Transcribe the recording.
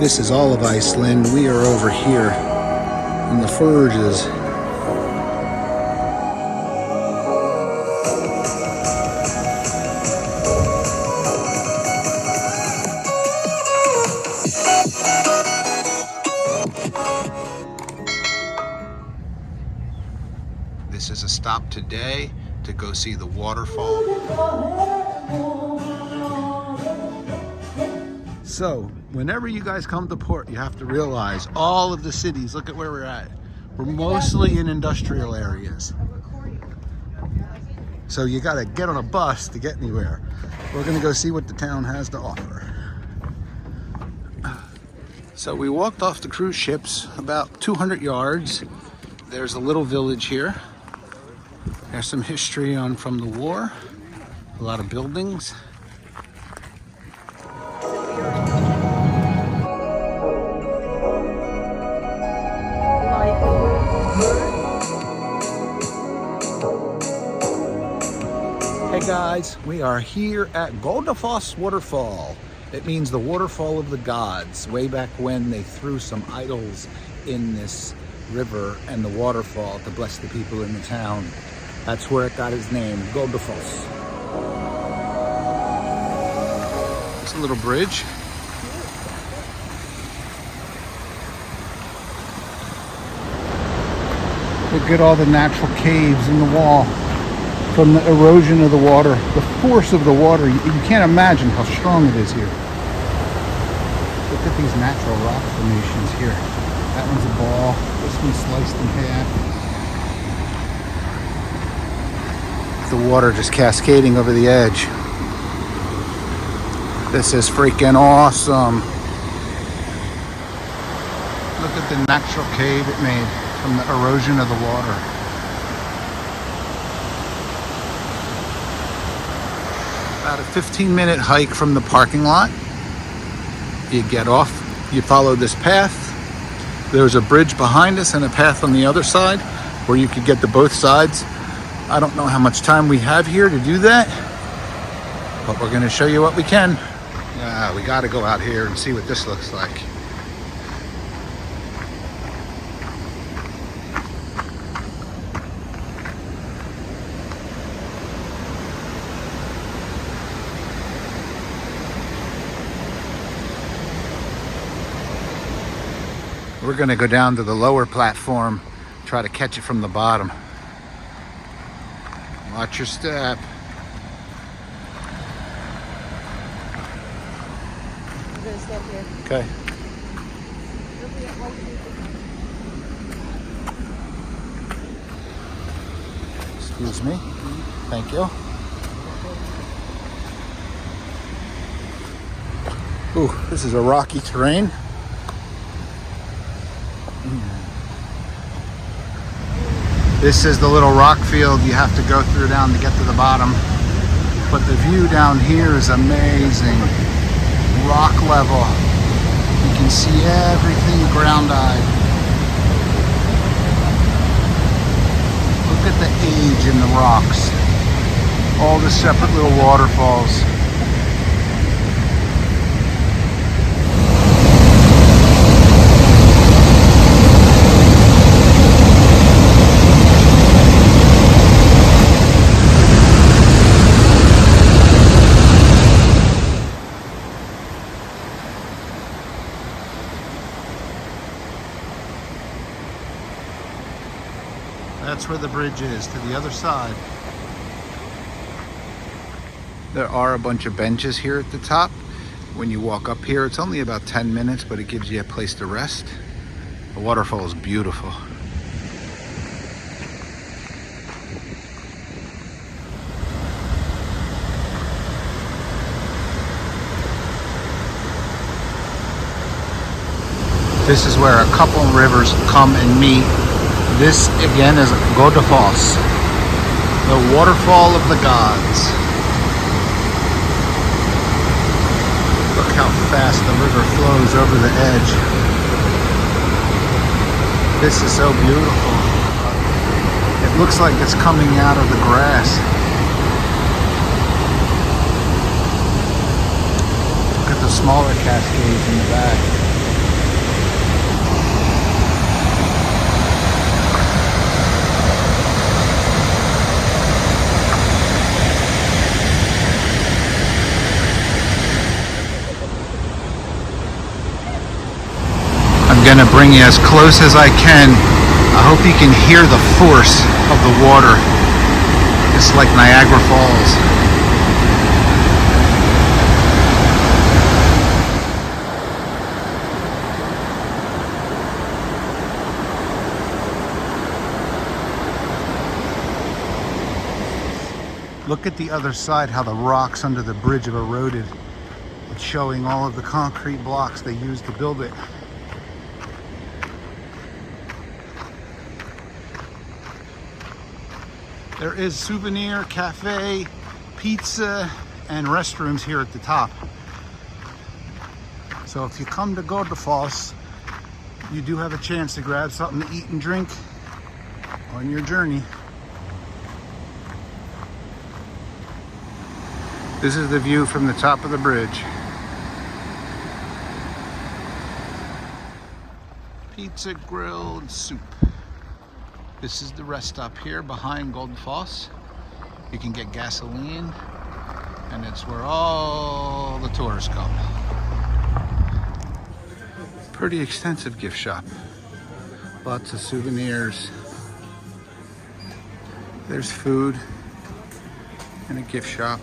This is all of Iceland. We are over here in the Forges. This is a stop today to go see the waterfall. So, whenever you guys come to port, you have to realize all of the cities, look at where we're at. We're mostly in industrial areas. So you gotta get on a bus to get anywhere. We're gonna go see what the town has to offer. So we walked off the cruise ships about 200 yards. There's a little village here. There's some history from the war. A lot of buildings. Hey guys, we are here at GODAFOSS Waterfall. It means the waterfall of the gods. Way back when they threw some idols in this river and the waterfall to bless the people in the town. That's where it got its name, GODAFOSS. It's a little bridge. Look at all the natural caves in the wall from the erosion of the water, the force of the water. You can't imagine how strong it is here. Look at these natural rock formations here. That one's a ball. This one's sliced in half. The water just cascading over the edge. This is freaking awesome. Look at the natural cave it made from the erosion of the water. About a 15-minute hike from the parking lot. You get off, you follow this path. There's a bridge behind us and a path on the other side where you could get to both sides. I don't know how much time we have here to do that, but we're going to show you what we can. Yeah, we got to go out here and see what this looks like. We're going to go down to the lower platform, try to catch it from the bottom. Watch your step. I'm going to stand here. Okay. Excuse me. Thank you. Ooh, this is a rocky terrain. This is the little rock field you have to go through down to get to the bottom. But the view down here is amazing. Rock level. You can see everything ground-eyed. Look at the age in the rocks. All the separate little waterfalls. That's where the bridge is, to the other side. There are a bunch of benches here at the top. When you walk up here, it's only about 10 minutes, but it gives you a place to rest. The waterfall is beautiful. This is where a couple rivers come and meet. This again is GODAFOSS, the waterfall of the gods. Look how fast the river flows over the edge. This is so beautiful. It looks like it's coming out of the grass. Look at the smaller cascades in the back. I'm gonna bring you as close as I can. I hope you can hear the force of the water. It's like Niagara Falls. Look at the other side, how the rocks under the bridge have eroded. It's showing all of the concrete blocks they used to build it. There is souvenir, cafe, pizza, and restrooms here at the top. So if you come to GODAFOSS, you do have a chance to grab something to eat and drink on your journey. This is the view from the top of the bridge. Pizza, grill, and soup. This is the rest stop here behind GODAFOSS. You can get gasoline, and it's where all the tourists come. Pretty extensive gift shop. Lots of souvenirs. There's food and a gift shop.